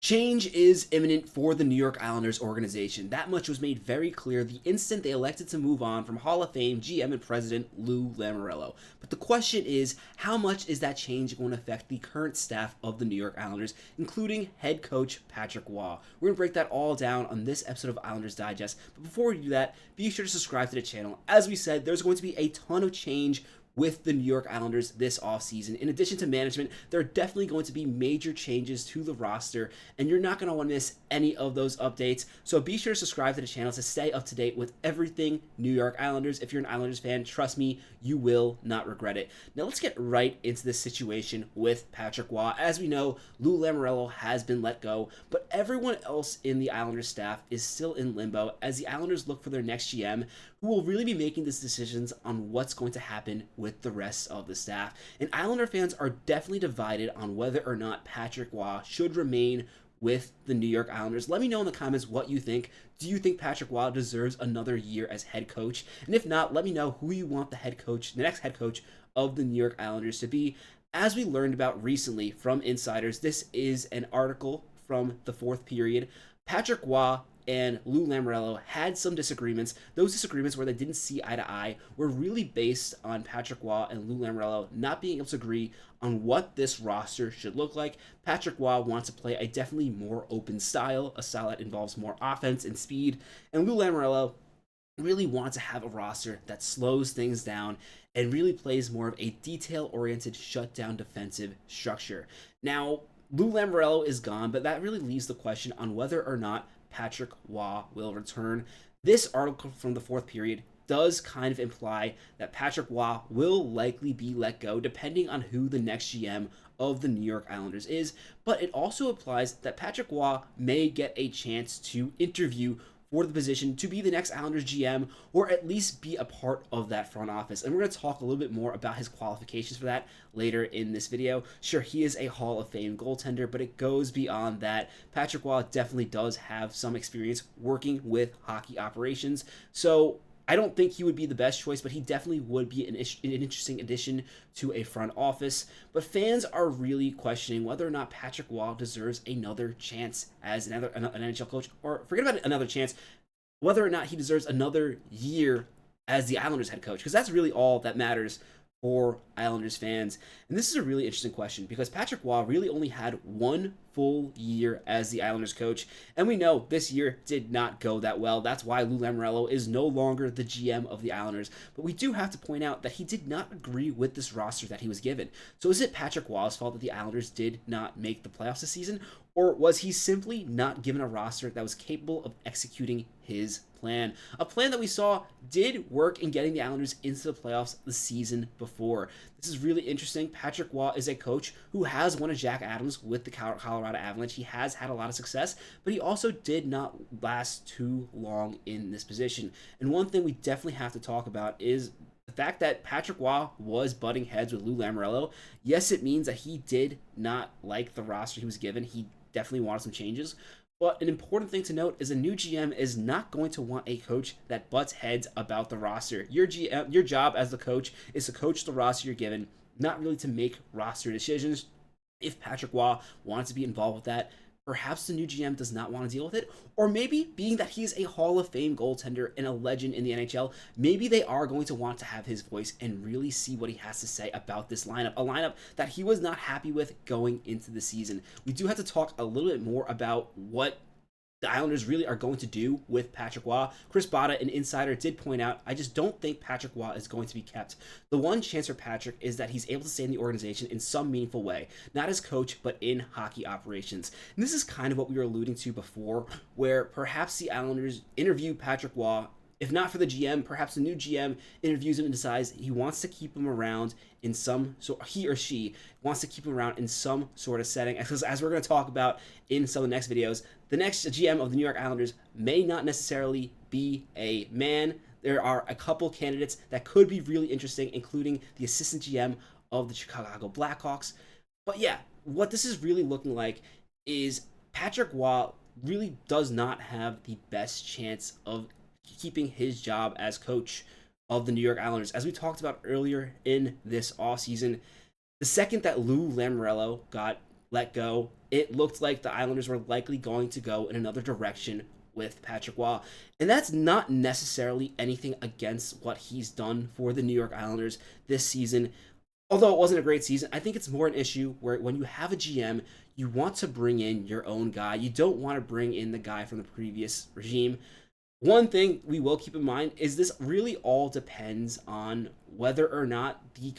Change is imminent for the New York Islanders organization. That much was made very clear the instant they elected to move on from Hall of Fame GM and President Lou Lamoriello. But the question is, how much is that change going to affect the current staff of the New York Islanders, including head coach Patrick Roy? We're going to break that all down on this episode of Islanders Digest. But before we do that, be sure to subscribe to the channel. As we said, there's going to be a ton of change with the New York Islanders this offseason. In addition to management, there are definitely going to be major changes to the roster, and you're not going to want to miss any of those updates. So be sure to subscribe to the channel to stay up to date with everything New York Islanders. If you're an Islanders fan, trust me, you will not regret it. Now let's get right into this situation with Patrick Roy. As we know, Lou Lamoriello has been let go, but everyone else in the Islanders staff is still in limbo as the Islanders look for their next GM, who will really be making these decisions on what's going to happen with the rest of the staff. And Islander fans are definitely divided on whether or not Patrick Roy should remain with the New York Islanders. Let me know in the comments what you think. Do you think Patrick Roy deserves another year as head coach? And if not, let me know who you want the next head coach of the New York Islanders to be. As we learned about recently from insiders, this is an article from the Fourth Period. Patrick Roy and Lou Lamoriello had some disagreements. Those disagreements where they didn't see eye to eye were really based on Patrick Roy and Lou Lamoriello not being able to agree on what this roster should look like. Patrick Roy wants to play a definitely more open style, a style that involves more offense and speed, and Lou Lamoriello really wants to have a roster that slows things down and really plays more of a detail-oriented, shutdown defensive structure. Now, Lou Lamoriello is gone, but that really leaves the question on whether or not Patrick Roy will return. This article from the Fourth Period does kind of imply that Patrick Roy will likely be let go depending on who the next GM of the New York Islanders is, but it also implies that Patrick Roy may get a chance to interview for the position to be the next Islanders GM, or at least be a part of that front office. And we're going to talk a little bit more about his qualifications for that later in this video. Sure, he is a Hall of Fame goaltender, but it goes beyond that. Patrick Roy definitely does have some experience working with hockey operations, so I don't think he would be the best choice, but he definitely would be an interesting addition to a front office. But fans are really questioning whether or not Patrick Roy deserves another chance as an NHL coach, or forget about another chance, whether or not he deserves another year as the Islanders head coach, because that's really all that matters for Islanders fans. And this is a really interesting question because Patrick Roy really only had one full year as the Islanders coach, and we know this year did not go that well. That's why Lou Lamoriello is no longer the GM of the Islanders. But we do have to point out that he did not agree with this roster that he was given. So is it Patrick Roy's fault that the Islanders did not make the playoffs this season, or was he simply not given a roster that was capable of executing his plan? A plan that we saw did work in getting the Islanders into the playoffs the season before. This is really interesting. Patrick Roy is a coach who has won a Jack Adams with the Colorado Avalanche. He has had a lot of success, but he also did not last too long in this position. And one thing we definitely have to talk about is the fact that Patrick Roy was butting heads with Lou Lamoriello. Yes, it means that he did not like the roster he was given. He definitely wanted some changes. But an important thing to note is a new GM is not going to want a coach that butts heads about the roster. Your job as the coach is to coach the roster you're given, not really to make roster decisions. If Patrick Roy wants to be involved with that, perhaps the new GM does not want to deal with it, or maybe being that he's a Hall of Fame goaltender and a legend in the NHL, maybe they are going to want to have his voice and really see what he has to say about this lineup, a lineup that he was not happy with going into the season. We do have to talk a little bit more about what the Islanders really are going to do with Patrick Roy. Chris Botta, an insider, did point out, I just don't think Patrick Roy is going to be kept. The one chance for Patrick is that he's able to stay in the organization in some meaningful way, not as coach, but in hockey operations. And this is kind of what we were alluding to before, where perhaps the Islanders interview Patrick Roy. If not for the GM, perhaps the new GM interviews him and decides he wants to keep him around in some, so he or she wants to keep him around in some sort of setting. Because as we're going to talk about in some of the next videos, the next GM of the New York Islanders may not necessarily be a man. There are a couple candidates that could be really interesting, including the assistant GM of the Chicago Blackhawks. But yeah, what this is really looking like is Patrick Roy really does not have the best chance of keeping his job as coach of the New York Islanders. As we talked about earlier in this offseason, the second that Lou Lamoriello got let go, it looked like the Islanders were likely going to go in another direction with Patrick Roy. And that's not necessarily anything against what he's done for the New York Islanders this season. Although it wasn't a great season, I think it's more an issue where when you have a GM, you want to bring in your own guy. You don't want to bring in the guy from the previous regime. One thing we will keep in mind is this really all depends on whether or not the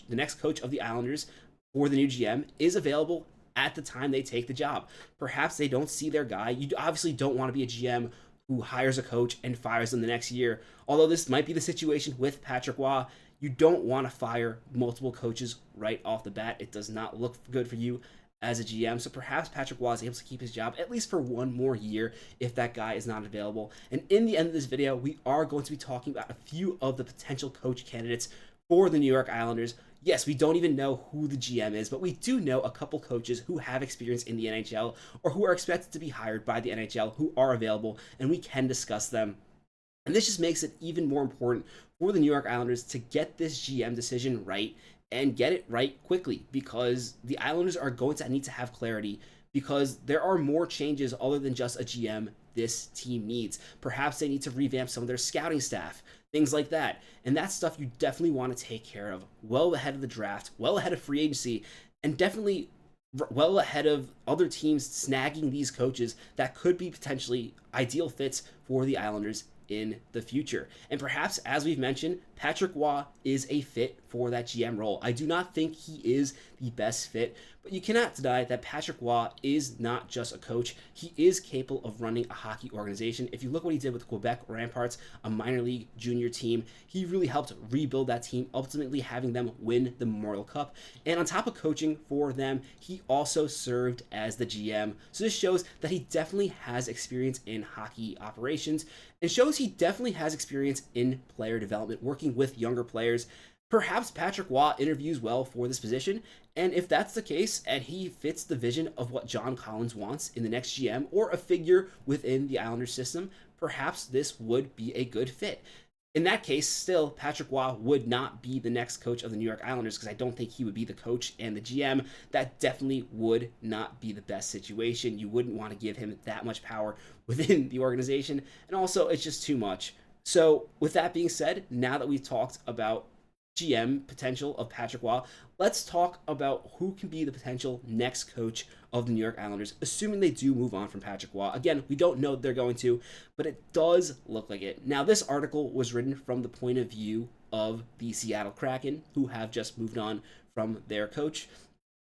next coach of the Islanders for the new GM is available at the time they take the job. Perhaps they don't see their guy. You obviously don't want to be a GM who hires a coach and fires them the next year. Although this might be the situation with Patrick Roy, you don't want to fire multiple coaches right off the bat. It does not look good for you as a GM. So perhaps Patrick Roy is able to keep his job at least for one more year if that guy is not available. And in the end of this video, we are going to be talking about a few of the potential coach candidates for the New York Islanders. Yes, we don't even know who the GM is, but we do know a couple coaches who have experience in the NHL or who are expected to be hired by the NHL who are available, and we can discuss them. And this just makes it even more important for the New York Islanders to get this GM decision right and get it right quickly, because the Islanders are going to need to have clarity, because there are more changes other than just a GM this team needs. Perhaps they need to revamp some of their scouting staff, things like that. And that's stuff you definitely want to take care of well ahead of the draft, well ahead of free agency, and definitely well ahead of other teams snagging these coaches that could be potentially ideal fits for the Islanders in the future. And perhaps, as we've mentioned, Patrick Roy is a fit for that GM role. I do not think he is the best fit, but you cannot deny that Patrick Roy is not just a coach. He is capable of running a hockey organization. If you look what he did with Quebec Ramparts, a minor league junior team, he really helped rebuild that team, ultimately having them win the Memorial Cup. And on top of coaching for them, he also served as the GM. So this shows that he definitely has experience in hockey operations, and shows he definitely has experience in player development, working with younger players. Perhaps Patrick Roy interviews well for this position, and if that's the case and he fits the vision of what John Collins wants in the next GM or a figure within the Islanders system, perhaps this would be a good fit. In that case, still, Patrick Roy would not be the next coach of the New York Islanders, because I don't think he would be the coach and the GM. That definitely would not be the best situation. You wouldn't want to give him that much power within the organization, and also it's just too much. So with that being said, now that we've talked about GM potential of Patrick Roy, let's talk about who can be the potential next coach of the New York Islanders, assuming they do move on from Patrick Roy. Again, we don't know that they're going to, but it does look like it. Now, this article was written from the point of view of the Seattle Kraken, who have just moved on from their coach,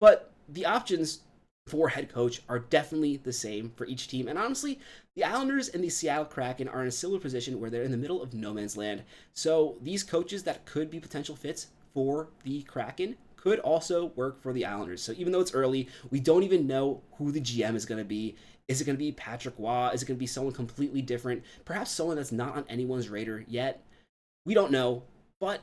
but the options for head coach are definitely the same for each team. And honestly, the Islanders and the Seattle Kraken are in a similar position where they're in the middle of no man's land. So these coaches that could be potential fits for the Kraken could also work for the Islanders. So even though it's early, we don't even know who the GM is going to be. Is it going to be Patrick Roy? Is it going to be someone completely different? Perhaps someone that's not on anyone's radar yet? We don't know, but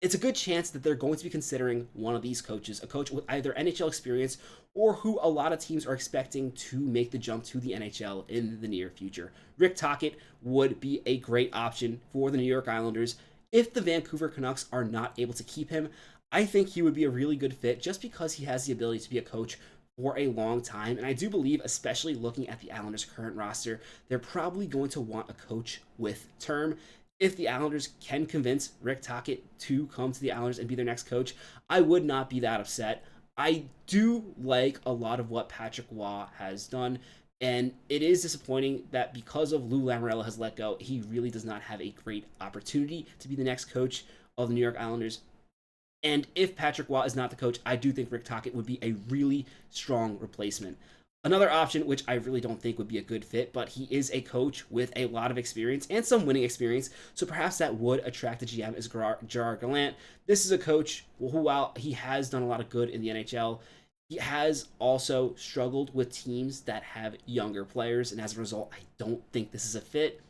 it's a good chance that they're going to be considering one of these coaches, a coach with either NHL experience or who a lot of teams are expecting to make the jump to the NHL in the near future. Rick Tocchet would be a great option for the New York Islanders. If the Vancouver Canucks are not able to keep him, I think he would be a really good fit just because he has the ability to be a coach for a long time. And I do believe, especially looking at the Islanders' current roster, they're probably going to want a coach with term. If the Islanders can convince Rick Tocchet to come to the Islanders and be their next coach, I would not be that upset. I do like a lot of what Patrick Roy has done, and it is disappointing that because of Lou Lamoriello has let go, he really does not have a great opportunity to be the next coach of the New York Islanders. And if Patrick Roy is not the coach, I do think Rick Tocchet would be a really strong replacement. Another option, which I really don't think would be a good fit, but he is a coach with a lot of experience and some winning experience, so perhaps that would attract the GM, is Gerard Gallant. This is a coach who, while he has done a lot of good in the NHL, he has also struggled with teams that have younger players, and as a result, I don't think this is a fit.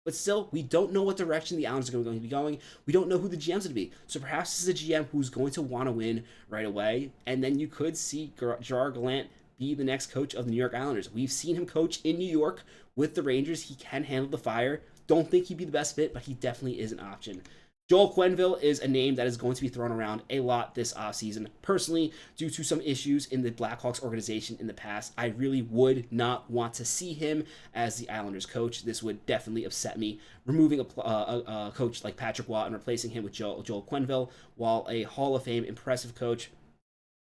But still, we don't know what direction the Islanders are going to be going. We don't know who the GM's going to be. So perhaps this is a GM who's going to want to win right away, and then you could see Gerard Gallant be the next coach of the New York Islanders. We've seen him coach in New York with the Rangers. He can handle the fire. Don't think he'd be the best fit, but he definitely is an option. Joel Quenneville is a name that is going to be thrown around a lot this offseason. Personally, due to some issues in the Blackhawks organization in the past, I really would not want to see him as the Islanders coach. This would definitely upset me. Removing a coach like Patrick Waugh and replacing him with Joel Quenneville, while a Hall of Fame impressive coach,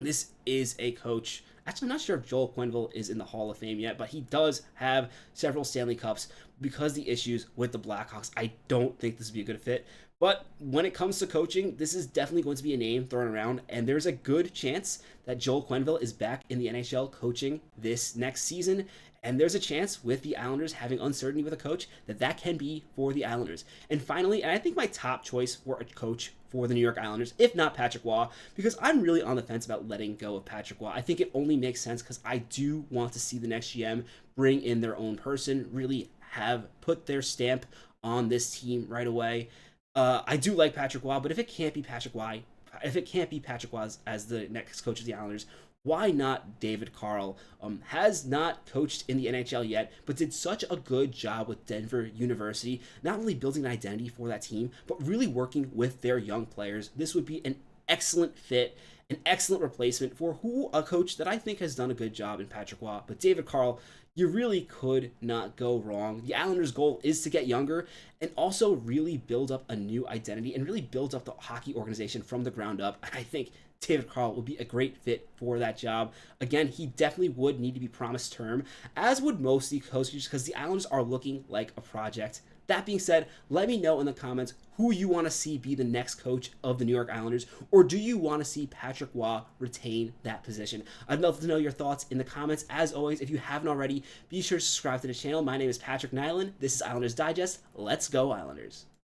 this is a coach. Actually, I'm not sure if Joel Quenneville is in the Hall of Fame yet, but he does have several Stanley Cups. Because the issues with the Blackhawks, I don't think this would be a good fit. But when it comes to coaching, this is definitely going to be a name thrown around, and there's a good chance that Joel Quenneville is back in the NHL coaching this next season. And there's a chance with the Islanders having uncertainty with a coach that can be for the Islanders. And finally, and I think my top choice for a coach for the New York Islanders, if not Patrick Waugh, because I'm really on the fence about letting go of Patrick Waugh. I think it only makes sense because I do want to see the next GM bring in their own person, really have put their stamp on this team right away. I do like Patrick Waugh, but if it can't be Patrick Waugh, as the next coach of the Islanders, why not David Carl? Has not coached in the NHL yet, but did such a good job with Denver University, not only building an identity for that team, but really working with their young players. This would be an excellent fit, an excellent replacement for a coach that I think has done a good job in Patrick Waugh. But David Carl, you really could not go wrong. The Islanders' goal is to get younger and also really build up a new identity and really build up the hockey organization from the ground up. I think David Carl would be a great fit for that job. Again, he definitely would need to be promised term, as would most of the coaches, because the Islanders are looking like a project. That being said, let me know in the comments who you want to see be the next coach of the New York Islanders, or do you want to see Patrick Waugh retain that position? I'd love to know your thoughts in the comments. As always, if you haven't already, be sure to subscribe to the channel. My name is Patrick Nilan. This is Islanders Digest. Let's go Islanders.